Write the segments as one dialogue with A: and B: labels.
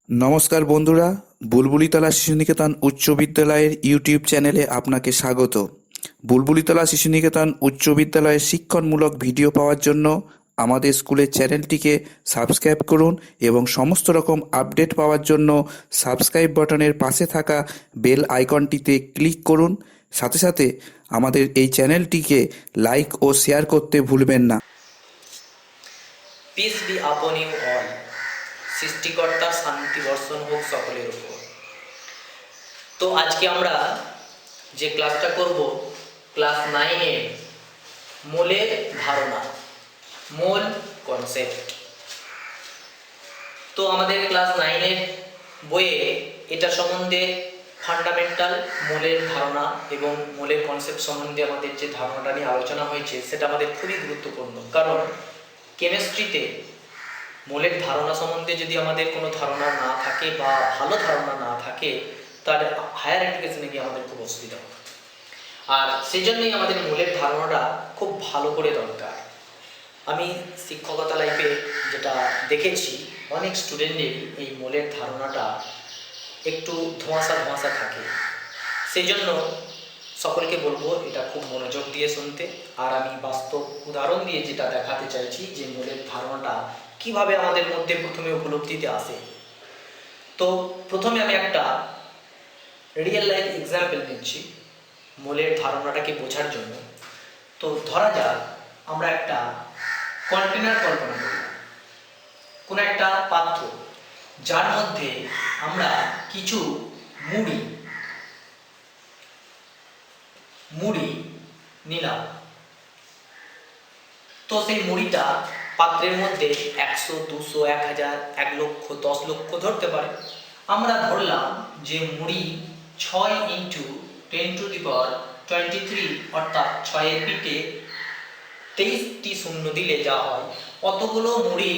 A: নমস্কার বন্ধুরা, বুলবুলিতলা শিশুনিকেতন উচ্চ বিদ্যালয়ের ইউটিউব চ্যানেলে আপনাকে স্বাগত। বুলবুলিতলা শিশুনিকেতন উচ্চ বিদ্যালয়ের শিক্ষণমূলক ভিডিও পাওয়ার জন্য আমাদের স্কুলের চ্যানেলটিকে সাবস্ক্রাইব করুন এবং সমস্ত রকম আপডেট পাওয়ার জন্য সাবস্ক্রাইব বাটনের পাশে থাকা বেল আইকনটিতে ক্লিক করুন। সাথে সাথে আমাদের এই চ্যানেলটিকে লাইক ও শেয়ার করতে ভুলবেন না।
B: Peace be upon you all, সৃষ্টিকর্তার শান্তি বর্ষণ হোক সকলের উপর। তো আজকে আমরা যে ক্লাসটা করব, ক্লাস 9-এ মূলের ধারণা, মূল কনসেপ্ট। তো আমাদের ক্লাস 9-এর বইয়ে এটা সম্বন্ধে ফান্ডামেন্টাল মূলের ধারণা এবং মূলের কনসেপ্ট সম্বন্ধে আমাদের যে ধারণাটা নিয়ে আলোচনা হয়েছে সেটা আমাদের খুবই গুরুত্বপূর্ণ। কারণ কেমিস্ট্রিতে মূলের ধারণা সম্বন্ধে যদি আমাদের কোনো ধারণা না থাকে বা ভালো ধারণা না থাকে, তাহলে হায়ার এডুকেশনে গিয়ে আমাদের খুব অসুবিধা হবে। আর সেই জন্যই আমাদের মূলের ধারণাটা খুব ভালো করে দরকার। আমি শিক্ষকতা লাইফে যেটা দেখেছি, অনেক স্টুডেন্টের এই মূলের ধারণাটা একটু ধোঁয়াশা ধোঁয়াশা থাকে। সেই জন্য সকলকে বলবো এটা খুব মনোযোগ দিয়ে শুনতে। আর আমি বাস্তব উদাহরণ দিয়ে যেটা দেখাতে চাইছি যে মূলের ধারণাটা কিভাবে আমাদের মধ্যে প্রথমে উপলব্ধিতে আসে। তো প্রথমে আমি একটা রিয়েল লাইফ এক্সাম্পল নিচ্ছি মূলের ধারণাটাকে বোঝার জন্য। তো ধরা যাক আমরা একটা কন্টেনার কল্পনা করি, কোনো একটা পাত্র যার মধ্যে আমরা কিছু মুড়ি নিলাম। তো সেই মুড়িটা পাত্রের মধ্যে 100, 200, 1000, 1 লক্ষ, 10 লক্ষ ধরতে পারে। আমরা ধরলাম যে মুড়ি 6 × 10⁻23 অর্থাৎ 6-এর পিঠে 23টি শূন্য দিলে যা হয় অতগুলো মুড়ি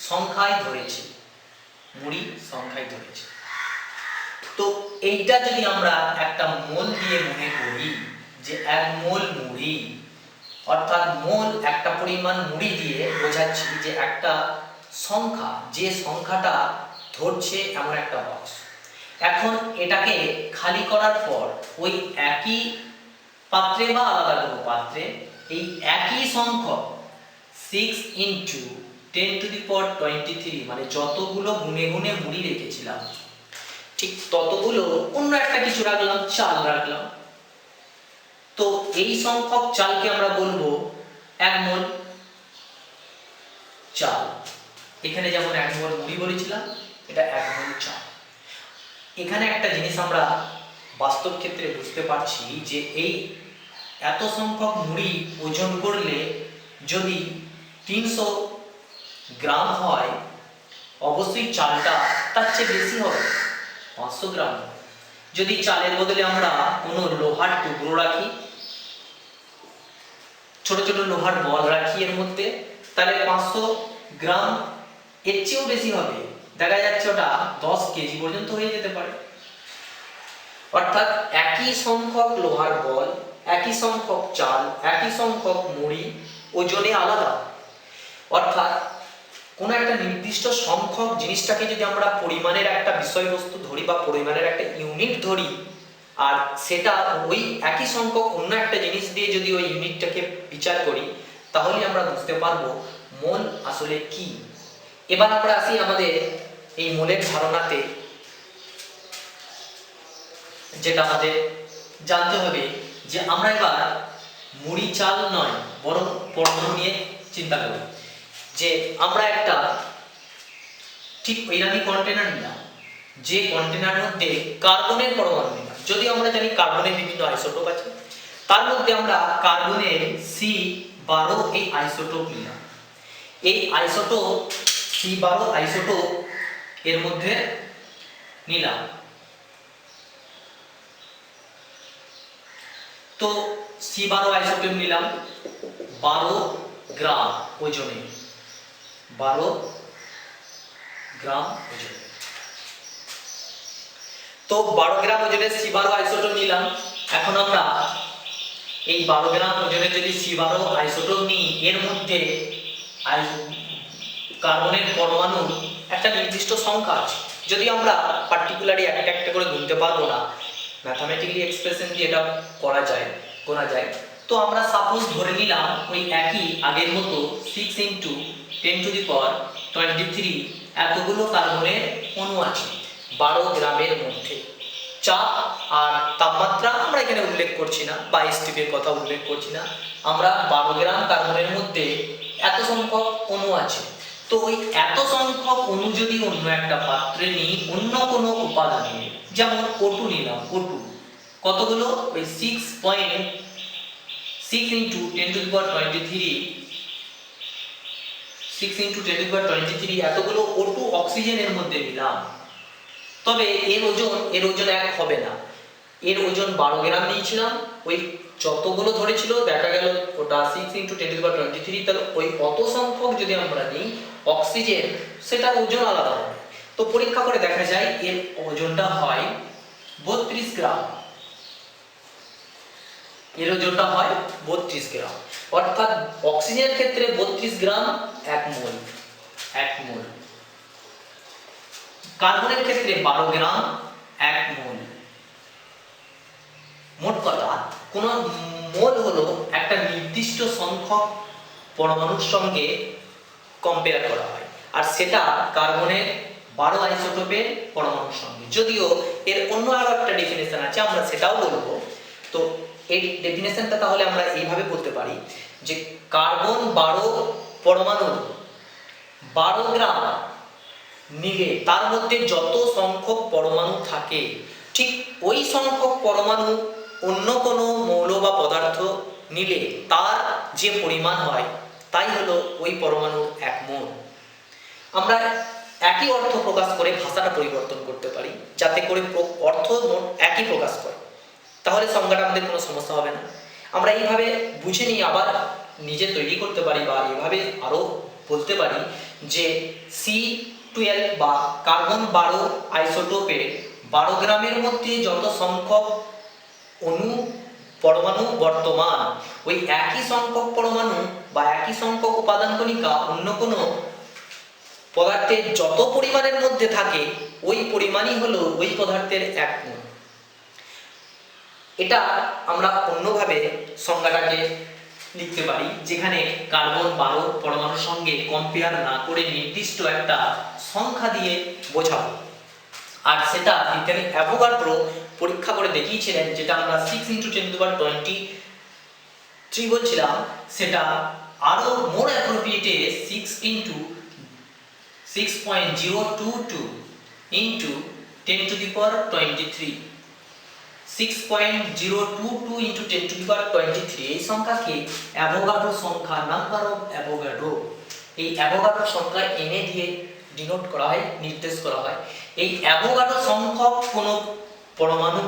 B: সংখ্যায় ধরেছি। তো এইটা যদি আমরা একটা মোল দিয়ে মনে করি যে 1 মোল মুড়ি, অর্থাৎ মোল একটা পরিমাণ মুড়ি দিয়ে বোঝাচ্ছি যে একটা সংখ্যা, যে সংখ্যাটা ধরছে এমন একটা বাক্স। এখন এটাকে খালি করার পর ওই একই পাত্রে বা আলাদা কোনো পাত্রে এই একই সংখ্যক 6 × 10⁻23 মানে যতগুলো গুনে গুনে মুড়ি রেখেছিলাম ঠিক ততগুলো অন্য একটা কিছু রাখলাম, চাল রাখলাম। তো এই সংখ্যক চালকে আমরা বলবো 1 মোল চাল। এখানে যেমন 1 মোল মুড়ি বলেছিলাম, এটা 1 মোল চাল। এখানে একটা জিনিস আমরা বাস্তব ক্ষেত্রে বুঝতে পারছি যে এই এত সংখ্যক মুড়ি ওজন করলে যদি 300 গ্রাম হয়, অবশ্যই চালটা তার চেয়ে বেশি হবে, 500 গ্রাম। যদি চালের বদলে আমরা কোনো লোহার টুকরো রাখি, ছোট ছোট লোহার বল রাখি এর মধ্যে, তাহলে 500 গ্রাম এর চেয়েও বেশি হবে। দেখা যাচ্ছে ওটা 10 কেজি পর্যন্ত হয়ে যেতে পারে। অর্থাৎ একই সংখ্যক লোহার বল, একই সংখ্যক চাল, একই সংখ্যক মুড়ি, ওজনে আলাদা। অর্থাৎ কোনো একটা নির্দিষ্ট সংখ্যক জিনিসটাকে যদি আমরা পরিমাণের একটা বিষয়বস্তু ধরি বা পরিমাণের একটা ইউনিট ধরি, আর সেটা ওই একই সংখ্যক অন্য একটা জিনিস দিয়ে যদি ওই ইউনিটটাকে বিচার করি, তাহলে আমরা বুঝতে পারবো মোল আসলে কি। এবার আমরা আসি আমাদের এই মোলের ধারণাতে। যেটা আমাদের জানতে হবে যে আমরা এবার মুড়ি চাল নয়, বরং পরমাণু নিয়ে চিন্তা করি। যে আমরা একটা ঠিক এরকমই কন্টেনার নিলাম, যে কন্টেনারের মধ্যে কার্বনের পরমাণু নিলাম। যদি আমরা জানি কার্বনের বিভিন্ন আইসোটোপ আছে, তার মধ্যে আমরা কার্বনের C12 এই আইসোটোপ নিলাম। এই আইসোটোপ C12 আইসোটোপ এর মধ্যে নিলাম। তো C12 আইসোটোপ নিলাম 12 গ্রাম ওজনে, 12 গ্রাম ওজনে। তো 12 গ্রাম ওজনের C12 আইসোটোপ নিলাম। এখন আমরা এই 12 গ্রাম ওজনের যদি C12 আইসোটোপ নিই, এর মধ্যে কার্বনের পরমাণু একটা নির্দিষ্ট সংখ্যা আছে। যদি আমরা পার্টিকুলারলি একটা একটা করে গুনতে পারবো না, ম্যাথামেটিক্যালি এক্সপ্রেশন দিয়ে এটা করা যায়, গোনা যায়। তো আমরা সাপোজ ধরে নিলাম ওই একই আগের মতো 6 × 10⁻23 এতগুলো কার্বনের অণু আছে 12 গ্রামের মধ্যে। চাপ আর তাপমাত্রা আমরা এখানে উল্লেখ করছি না, বা এসটিপি এর কথা উল্লেখ করছি না। আমরা 12 গ্রাম কার্বনের মধ্যে এত সংখ্যক অণু আছে। তো ওই এত সংখ্যক অণু যদি অন্য একটা পাত্রে নিই, অন্য কোনো উপাদান নিয়ে, যেমন O2 নিলাম, O2 কতগুলো, ওই 6 × 10⁻23 এতগুলো O2 অক্সিজেনের মধ্যে নিলাম। তবে এর ওজন এক হবে না। এর ওজন 12 গ্রাম নিয়েছিলাম, ওই যতগুলো ধরেছিল দেখা গেল ওটা 6 × 10⁻23, তাহলে ওই অত সংখ্যক যদি আমরা নিই অক্সিজেন, সেটার ওজন আলাদা হবে। তো পরীক্ষা করে দেখা যায় এর ওজনটা হয় 32 গ্রাম। এর ওজনটা হয় 32 গ্রাম, অর্থাৎ অক্সিজেনের ক্ষেত্রে 32 গ্রাম 1 মোল। কার্বনের ক্ষেত্রে 12 গ্রাম 1 মোল। মোট কথা, কোন মোল হলো একটা নির্দিষ্ট সংখ্যক পরমাণুর সঙ্গে কম্পেয়ার করা হয়, আর সেটা কার্বনের 12 আইসোটোপের পরমাণুর সঙ্গে। যদিও এর অন্য আরো একটা ডেফিনেশন আছে, আমরা সেটাও বলবো। তো এই ডেফিনেশনটা তাহলে আমরা এইভাবে বলতে পারি যে কার্বন 12 পরমাণু 12 গ্রাম নিলে তার মধ্যে যত সংখ্যক পরমাণু থাকে, ঠিক ওই সংখ্যক পরমাণু অন্য কোনো মৌল বা পদার্থ নিলে তার যে পরিমাণ হয় তাই হলো ওই পরমাণুর 1 মোল। আমরা একই অর্থ প্রকাশ করে ভাষাটা পরিবর্তন করতে পারি, যাতে করে অর্থ একই প্রকাশ করে, তাহলে সংজ্ঞাটা আমাদের কোনো সমস্যা হবে না। আমরা এইভাবে বুঝে নিয়ে আবার নিজে তৈরি করতে পারি, বা এইভাবে আরো বলতে পারি যে C12 বা কার্বন 12 আইসোটোপের 12 গ্রামের মধ্যে যত সংখ্যক পরমাণু বর্তমান, ওই একই সংখ্যক পরমাণু বা একই সংখ্যক উপাদান কণিকা অন্য কোনো পদার্থের যত পরিমাণের মধ্যে থাকে, ওই পরিমাণই হলো ওই পদার্থের 1 মোল। এটা আমরা অন্যভাবে সংজ্ঞাটাকে লিখতে পারি, যেখানে কার্বন 12 পরমাণুর সঙ্গে কম্পেয়ার না করে নির্দিষ্ট একটা সংখ্যা দিয়ে বোঝাবো। আর সেটা বিজ্ঞানী অ্যাভোগাড্রো পরীক্ষা করে দেখিয়েছিলেন, যেটা আমরা 6 × 10⁻23 বলছিলাম, সেটা আরো মোর অ্যাপ্রোপ্রিয়েটে 6 × 6.022 × 10⁻23 6.022 × 10⁻23 এই সংখ্যাকে অ্যাভোগাড্রো সংখ্যা, নাম্বার অফ অ্যাভোগাড্রো, এই অ্যাভোগাড্রো সংখ্যা এনে দিয়ে ডিনোট করা হয়, নির্দেশ করা হয়। এই অ্যাভোগাড্রো সংখ্যক কোনো পরমাণু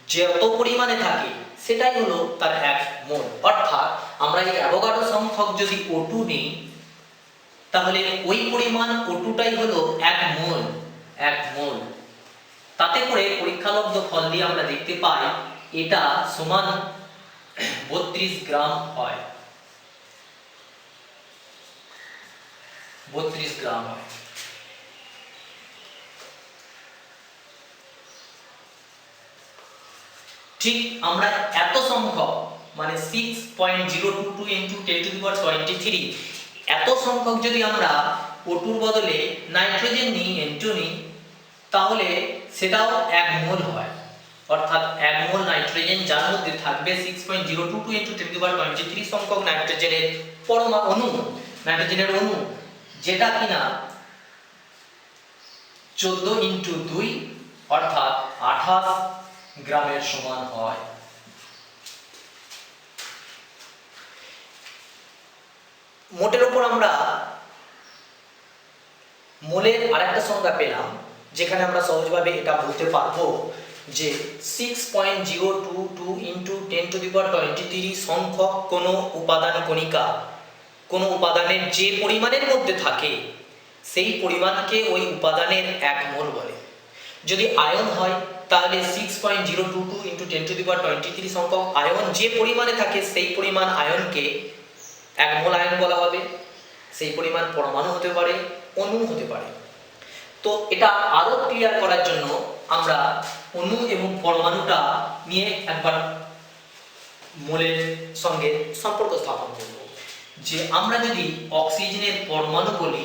B: যত পরিমাণে থাকে সেটাই হলো তার 1 মোল। অর্থাৎ আমরা এই অ্যাভোগাড্রো সংখ্যক যদি O2 নিই, তাহলে ওই পরিমাণ O2টাই হলো 1 মোল। তাতে করে পরীক্ষালব্ধ ফল দিয়ে আমরা দেখতে পাই এটা সমান 32 গ্রাম হয়। 32 গ্রাম হয়। ঠিক আমরা এত সংখ্যক, মানে 6.022 × 10⁻23 এত সংখ্যক যদি আমরা O2 বদলে নাইট্রোজেন নিই, N2 নিই, তাহলে সেটাও 1 মোল হয়। অর্থাৎ 1 মোল নাইট্রোজেন, যার মধ্যে থাকবে 6.022 × 10⁻23 সংখ্যক নাইট্রোজেনের অণু, যেটা কিনা 14 × 2 অর্থাৎ 28 গ্রামের সমান হয়। মোটের উপর আমরা মোলের আরেকটা সংজ্ঞা পেলাম, যেখানে আমরা সহজভাবে এটা বলতে পারবো যে 6.022 × 10⁻23 সংখ্যক কোনো উপাদান কণিকা কোনো উপাদানের যে পরিমাণের মধ্যে থাকে সেই পরিমাণকে ওই উপাদানের 1 মোল বলে। যদি আয়ন হয় তাহলে 6.022 × 10⁻23 সংখ্যক আয়ন যে পরিমাণে থাকে সেই পরিমাণ আয়নকে 1 মোল আয়ন বলা হবে। সেই পরিমাণ পরমাণু হতে পারে, অণু হতে পারে। তো এটা আরো ক্লিয়ার করার জন্য আমরা অণু এবং পরমাণুটা নিয়ে একবার মোলের সঙ্গে সম্পর্ক স্থাপন করব। যে আমরা যদি অক্সিজেনের পরমাণু বলি,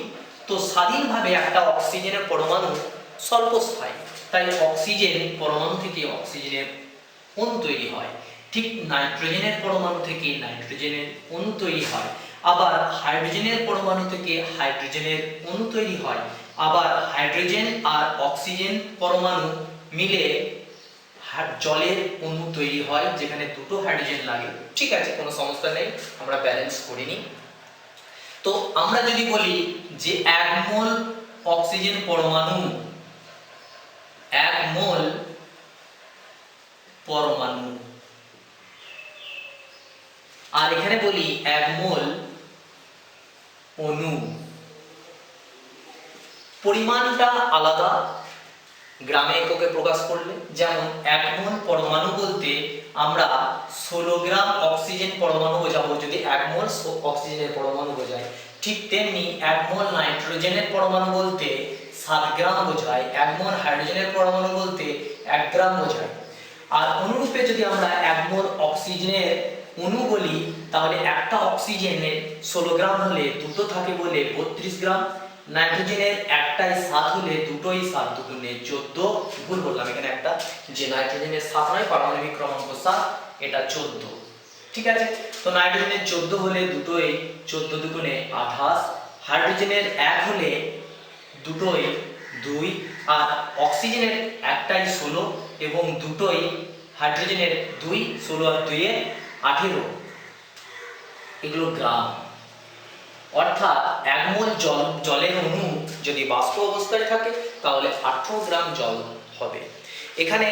B: তো স্বাধীনভাবে একটা অক্সিজেনের পরমাণু স্বল্পস্থায়ী, তাই অক্সিজেন পরমাণু থেকে অক্সিজেনের অণু তৈরি হয়। ঠিক নাইট্রোজেনের পরমাণু থেকে নাইট্রোজেনের অণু তৈরি হয়। আবার হাইড্রোজেনের পরমাণু থেকে হাইড্রোজেনের অণু তৈরি হয়। আবার হাইড্রোজেন আর অক্সিজেন পরমাণু মিলে জলের অণু তৈরি হয়, যেখানে দুটো হাইড্রোজেন লাগে। ঠিক আছে, কোনো সমস্যা নেই, আমরা ব্যালেন্স করে নিই। তো আমরা যদি বলি যে 1 মোল অক্সিজেন পরমাণু, 1 মোল পরমাণু, আর এখানে বলি 1 মোল অণু, পরিমাণটা আলাদা গ্রামে এককে প্রকাশ করলে। যেমন 1 মোল পরমাণু বলতে আমরা 16 গ্রাম অক্সিজেন পরমাণু বোঝাবো যদি 1 মোল অক্সিজেনের পরমাণু বোঝায়। ঠিক তেমনি 1 মোল নাইট্রোজেনের পরমাণু বলতে 7 গ্রাম বোঝায়, 1 মোল হাইড্রোজেনের পরমাণু বলতে 1 গ্রাম বোঝায়। আর অনুরূপে যদি আমরা 1 মোল অক্সিজেনের অণু বলি, তাহলে একটা অক্সিজেনের 16 গ্রাম হলে দুটো থাকে বলে 32 গ্রাম, নাইট্রোজেনের একটাই 7 হলে দুটোই 7, দুটো নেই 14, ভুল বললাম এখানে একটা, যে নাইট্রোজেনের 7 নয়, পারমাণবিক ক্রমাঙ্ক 7, এটা 14। ঠিক আছে, তো নাইট্রোজেনের 14 হলে দুটোই 14 দুগুণে 28, হাইড্রোজেনের 1 হলে দুটোই 2, আর অক্সিজেনের একটাই 16 এবং দুটোই হাইড্রোজেনের 2, 16 আর 2 এ 18, এগুলো গ্রাম। অর্থাৎ 1 মোল জলের অণু যদি বাষ্প অবস্থায় থাকে তাহলে 18 গ্রাম জল হবে। এখানে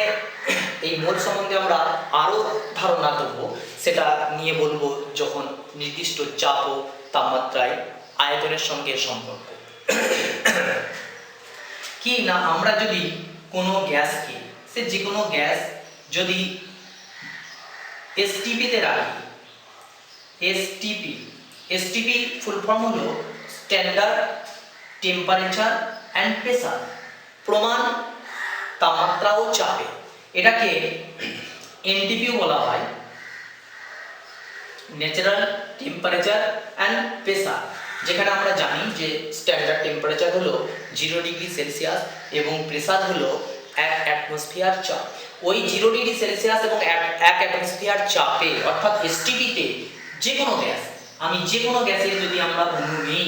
B: এই মোল সম্বন্ধে আমরা আরো ধারণা দেব, সেটা নিয়ে বলবো যখন নির্দিষ্ট চাপ ও তাপমাত্রায় আয়তনের সঙ্গে সম্পর্ক। কি না, আমরা যদি কোনো গ্যাসকে, সে যে কোনো গ্যাস যদি এসটিপিতে রাখি, এসটিপি ফুল ফর্ম হলো স্ট্যান্ডার্ড টেম্পারেচার অ্যান্ড প্রেসার, প্রমাণ তাপমাত্রা ও চাপে। এটাকে এনটিপিও বলা হয়, ন্যাচারাল টেম্পারেচার অ্যান্ড প্রেসার, যেখানে আমরা জানি যে স্ট্যান্ডার্ড টেম্পারেচার হলো 0 ডিগ্রি সেলসিয়াস এবং প্রেসার হলো 1 অ্যাটমসফিয়ার চাপ। ওই 0 ডিগ্রি সেলসিয়াস এবং 1 অ্যাটমসফিয়ার চাপে, অর্থাৎ এসটিপিতে যে কোনো গ্যাস, আমি যে কোনো গ্যাসের যদি আমরা অণু নিই,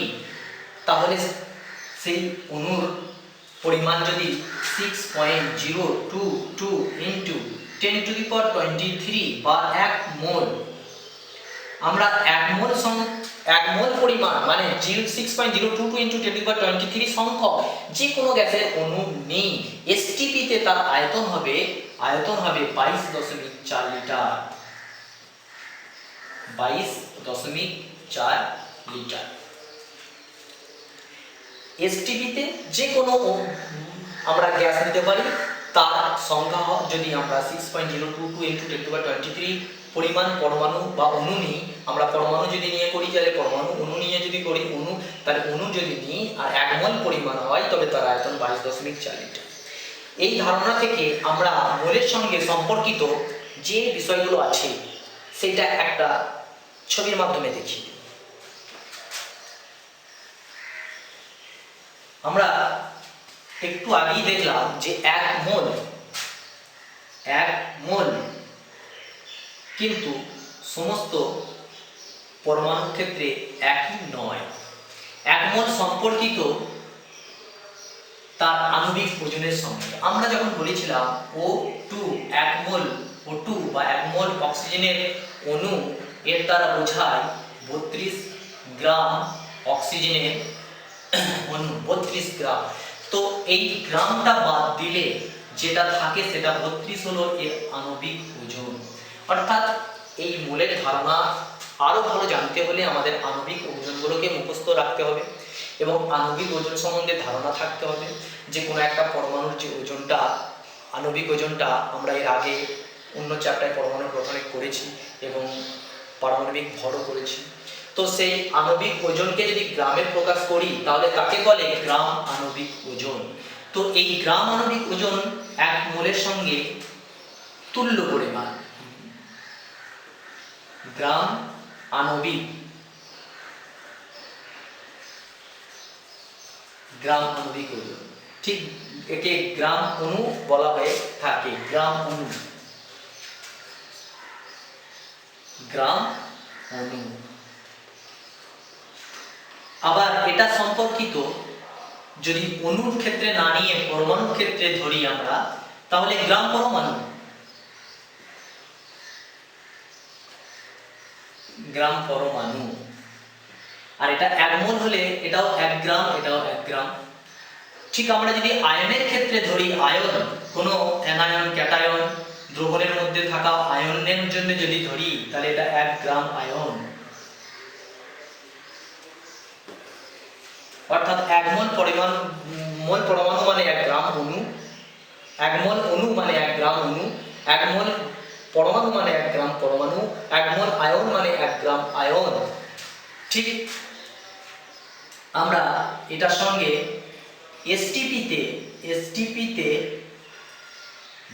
B: তাহলে সেই অণুর পরিমাণ যদি 6.022 ইন্টু 10⁻23 বা 1 মোল, আমরা 1 মোল পরিমাণ মানে 6.022 ইন্টু 10⁻23 সংখ্যক যে কোনো গ্যাসের অণু নেই, এসটিপিতে তার আয়তন হবে 22.4 লিটার, 22.4 লিটার। এসটিপিতে যে কোনো আমরা গ্যাস নিতে পারি, তার সংখ্যা যদি আমরা 6.022 ইন্টু 10⁻23 পরিমাণ পরমাণু বা অণু নিই, আমরা পরমাণু যদি নিয়ে করি তাহলে পরমাণু, অণু নিয়ে যদি করি অণু, তাহলে অণু যদি নিই আর 1 মোল পরিমাণ হয় তবে তার আয়তন 22.4 লিটার। এই ধারণা থেকে আমরা মোলের সঙ্গে সম্পর্কিত যে বিষয়গুলো আছে সেটা একটা ছবির মাধ্যমে দেখি। আমরা একটু আগেই দেখলাম যে 1 মোল কিন্তু সমস্ত পরমাণুর ক্ষেত্রে একই নয়। 1 মোল সম্পর্কিত তার আণবিক ওজনের সঙ্গে। আমরা যখন বলেছিলাম O2, 1 মোল O2 বা 1 মোল অক্সিজেনের অণু, এর দ্বারা বোঝায় 32 গ্রাম অক্সিজেনের অণু, 32 গ্রাম। তো এই গ্রামটা বাদ দিলে যেটা থাকে সেটা 32 হলো এর আণবিক ওজন। অর্থাৎ এই মোলের ধারণা আরো ভালো জানতে হলে আমাদের আণবিক ওজনগুলোকে মুখস্থ রাখতে হবে এবং আণবিক ওজন সম্বন্ধে ধারণা থাকতে হবে। যে কোনো একটা পরমাণুর যে ওজনটা, আণবিক ওজনটা আমরা এর আগে অন্য চ্যাপ্টারে পরমাণু গঠনে করেছি এবং পারমাণবিক ভরও করেছি। তো সেই আণবিক ওজনকে যদি গ্রামে প্রকাশ করি তাহলে তাকে বলে গ্রাম আণবিক ওজন। তো এই গ্রাম আণবিক ওজন 1 মোলের সঙ্গে তুল্য পরিমাণ। গ্রাম আণবিক ওজন, ঠিক একে গ্রাম অণু বলা হয়ে থাকে। গ্রাম অণু, আবার এটা সম্পর্কিত যদি অণুর ক্ষেত্রে না নিয়ে পরমাণুর ক্ষেত্রে ধরি আমরা, তাহলে গ্রাম পরমাণু, আর এটা 1 মোল হলে এটাও 1 গ্রাম, এটাও 1 গ্রাম। ঠিক আমরা যদি আয়নের ক্ষেত্রে ধরি, আয়ন, কোনো অ্যানায়ন ক্যাটায়ন দ্রবণের মধ্যে থাকা আয়নের জন্য যদি ধরি, তাহলে এটা 1 গ্রাম আয়ন। অর্থাৎ 1 মোল পরমাণু মানে 1 গ্রাম অণু, 1 মোল অণু মানে 1 গ্রাম অণু, 1 মোল পরমাণু মানে 1 গ্রাম পরমাণু, 1 মোল আয়ন মানে 1 গ্রাম আয়ন। ঠিক আমরা এটার সঙ্গে এসটিপিতে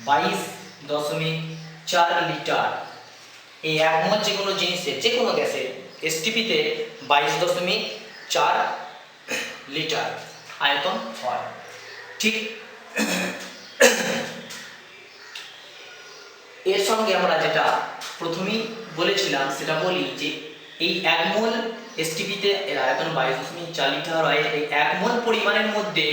B: 22.4 লিটার, এই 1 মোল যে কোনো জিনিসের, যে কোনো গ্যাসের এসটিপিতে 22.4 লিটার আয়তন হয়। ঠিক এর সঙ্গে আমরা যেটা প্রথমেই বলেছিলাম সেটা বলি যে এই 1 মোল এসটিপিতে এর আয়তন 22.4 লিটার হয়। এই 1 মোল পরিমাণের মধ্যে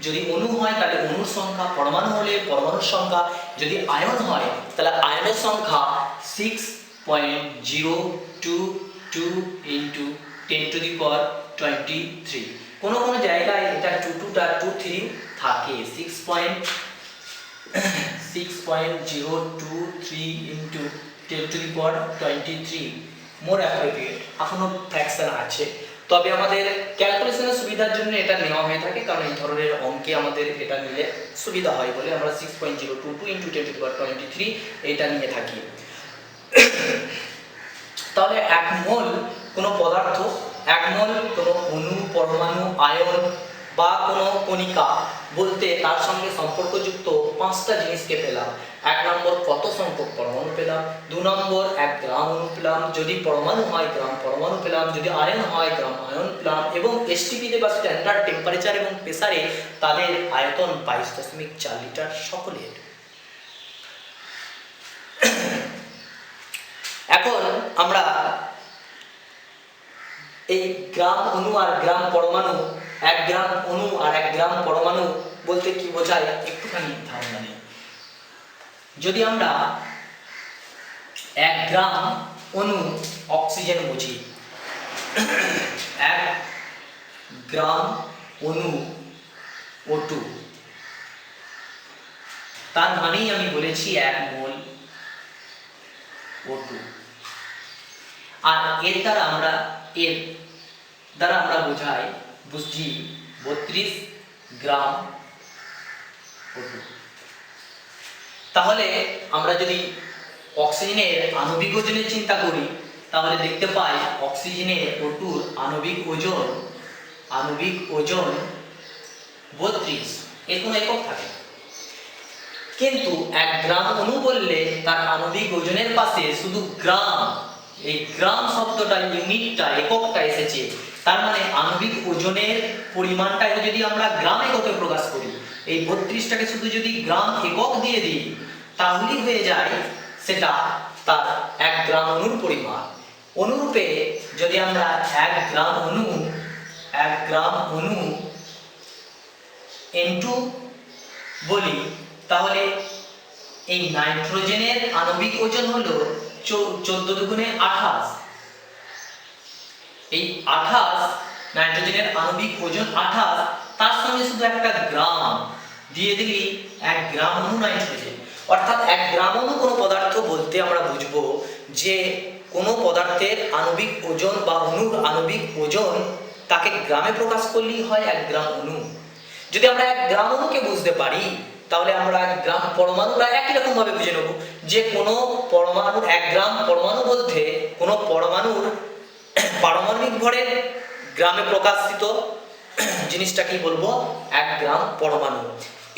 B: যদি অণু হয় তাহলে অণুর সংখ্যা, পরমাণু হলে পরমাণুর সংখ্যা, যদি আয়ন হয় তাহলে আয়নের সংখ্যা 6.022 into 10⁻23। কোনো কোনো জায়গায় এটা 23 থাকে। 6.023 into 10⁻23 মোর অ্যাপ্রোপ্রিয়েট। এখনো ফ্র্যাকশন আছে, তবে আমাদের ক্যালকুলেশনের সুবিধার জন্য এটা নেওয়া হয়ে থাকে, কারণ এই ধরনের অঙ্কে আমাদের এটা নিলে সুবিধা হয় বলে আমরা 6.022 into 10⁻23 এটা নিয়ে থাকি। তাহলে 1 মোল কোনো পদার্থ, 1 মোল কোনো অণু, পরমাণু, আয়ন বা কোনো কণিকা বলতে তার সঙ্গে সম্পর্কযুক্ত 5টা জিনিসকে পেলাম। 1 নম্বর কত সংখ্যক পরমাণু পেলাম, 2 নম্বর 1 গ্রাম অণু পেলাম, যদি পরমাণু হয় গ্রাম পরমাণু পেলাম, যদি আয়ন হয় গ্রাম আয়ন পেলাম, এবং এসটিপিতে বা স্ট্যান্ডার্ড টেম্পারেচার এবং প্রেসারে তাদের আয়তন 22.4 লিটার সকলের। এখন আমরা এই গ্রাম অণু আর গ্রাম পরমাণু, 1 গ্রাম অণু আর 1 গ্রাম পরমাণু বলতে কি বোঝায় একটুখানি ধারণা নেই। যদি আমরা 1 গ্রাম অণু অক্সিজেন বুঝি, 1 গ্রাম অণু O2, তার মানেই আমি বলেছি 1 মোল O2। আর এর দ্বারা আমরা বুঝছি 32 গ্রাম O2। তাহলে আমরা যদি অক্সিজেনের আণবিক ওজনের চিন্তা করি তাহলে দেখতে পাই অক্সিজেনের O2-র আণবিক ওজন 32, এর কোনো একক থাকে। কিন্তু 1 গ্রাম অণু বললে তার আণবিক ওজনের পাশে শুধু গ্রাম, এই গ্রাম শব্দটা, ইউনিটটা, এককটা এসেছে। তার মানে আণবিক ওজনের পরিমাণটাকে যদি আমরা গ্রাম এককে প্রকাশ করি, এই 32টাকে শুধু যদি গ্রাম একক দিয়ে দিই তাহলেই হয়ে যায় সেটা তার 1 গ্রাম অণুর পরিমাণ। অনুরূপে যদি আমরা 1 গ্রাম অণু N2 বলি, তাহলে এই নাইট্রোজেনের আণবিক ওজন হলো 14 দুগুণে 28। এই 28 নাইট্রোজেনের আণবিক ওজন 28, তার সঙ্গে শুধু একটা গ্রাম দিয়ে দিলি 1 গ্রাম অণু নাইট্রোজেন। অর্থাৎ 1 গ্রাম অণু কোনো পদার্থ বলতে আমরা বুঝবো যে কোনো পদার্থের আণবিক ওজন বা অণুর আণবিক ওজন তাকে গ্রামে প্রকাশ করলেই হয় 1 গ্রাম অণু। যদি আমরা 1 গ্রাম অণুকে বুঝতে পারি তাহলে আমরা 1 গ্রাম পরমাণুরা একই রকম ভাবে বুঝে নেব যে কোনো পরমাণু, 1 গ্রাম পরমাণু বলতে কোনো পরমাণুর পারমাণবিক ভরের গ্রামে প্রকাশিত জিনিসটা কি বলবো, 1 গ্রাম পরমাণু।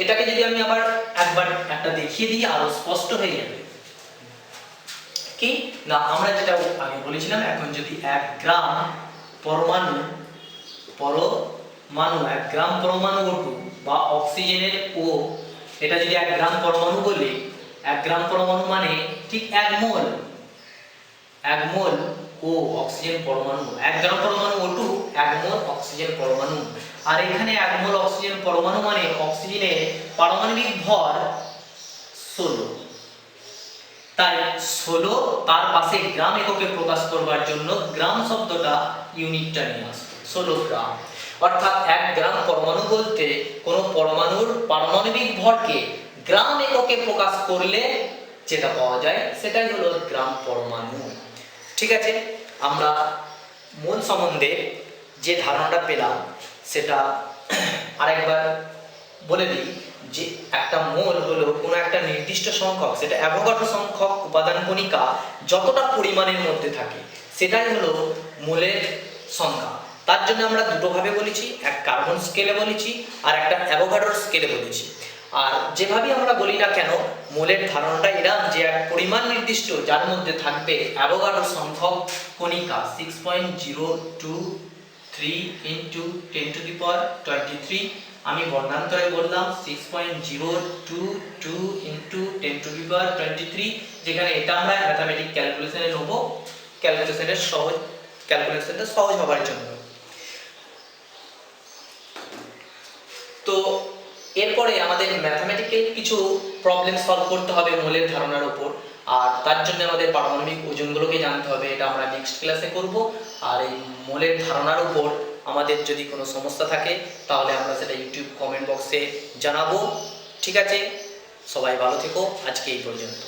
B: এটাকে যদি আমি আবার একবার একটা দেখিয়ে দিই আরো স্পষ্ট হয়ে যাবে। কি না, আমরা যেটা আগে বলেছিলাম, এখন যদি 1 গ্রাম পরমাণু 1 গ্রাম পরমাণু O2 বা অক্সিজেনের O, এটা যদি 1 গ্রাম পরমাণু বলি, 1 গ্রাম পরমাণু মানে ঠিক 1 মোল ও অক্সিজেন পরমাণু। 1 গ্রাম পরমাণু O2 1 মোল অক্সিজেন পরমাণু। আর এখানে 1 মোল অক্সিজেন পরমাণু মানে অক্সিজেনের পারমাণবিক ভর 16। তাই 16 তার পাশে গ্রাম এককে প্রকাশ করবার জন্য গ্রাম শব্দটা ইউনিটটা নিয়ে আসবে, 16 গ্রাম। অর্থাৎ 1 গ্রাম পরমাণু বলতে কোন পরমাণুর পারমাণবিক ভরকে গ্রাম এককে প্রকাশ করলে যেটা পাওয়া যায় সেটাই হলো গ্রাম পরমাণু। ঠিক আছে, আমরা মোল সম্বন্ধে যে ধারণাটা পেলাম সেটা আরেকবার বলে দিই, যে একটা মোল হলো কোনো একটা নির্দিষ্ট সংখ্যক, সেটা অ্যাভোগাড্রো সংখ্যক উপাদান কণিকা যতটা পরিমাণের মধ্যে থাকে সেটাই হলো মোলের সংখ্যা। তার জন্য আমরা দুটো ভাবে বলেছি, এক কার্বন স্কেলে বলেছি আর একটা অ্যাভোগাড্রো স্কেলে বলেছি। আর যেভাবে আমরা বলি না কেন, মোলের ধারণাটা এরকম যে এক পরিমাণ নির্দিষ্ট যার মধ্যে থাকবে অ্যাভোগাড্রো সংখ্যক কণিকা 6.023 × 10⁻23। আমি বর্ণান্তরে বললাম 6.022 × 10⁻23, যেখানে এটা আমরা ম্যাথমেটিক ক্যালকুলেশনে নেব, ক্যালকুলেশনটা সহজ হবার জন্য। তো এরপরে আমাদের ম্যাথমেটিক্যাল কিছু প্রবলেম সলভ করতে হবে মোলের ধারণার উপর, আর তার জন্য আমাদের পারমাণবিক ওজনগুলোকে জানতে হবে। এটা আমরা নেক্সট ক্লাসে করব। আর এই মোলের ধারণার উপর আমাদের যদি কোনো সমস্যা থাকে তাহলে আমরা সেটা ইউটিউব কমেন্ট বক্সে জানাবো। ঠিক আছে, সবাই ভালো থেকো, আজকে এই পর্যন্ত।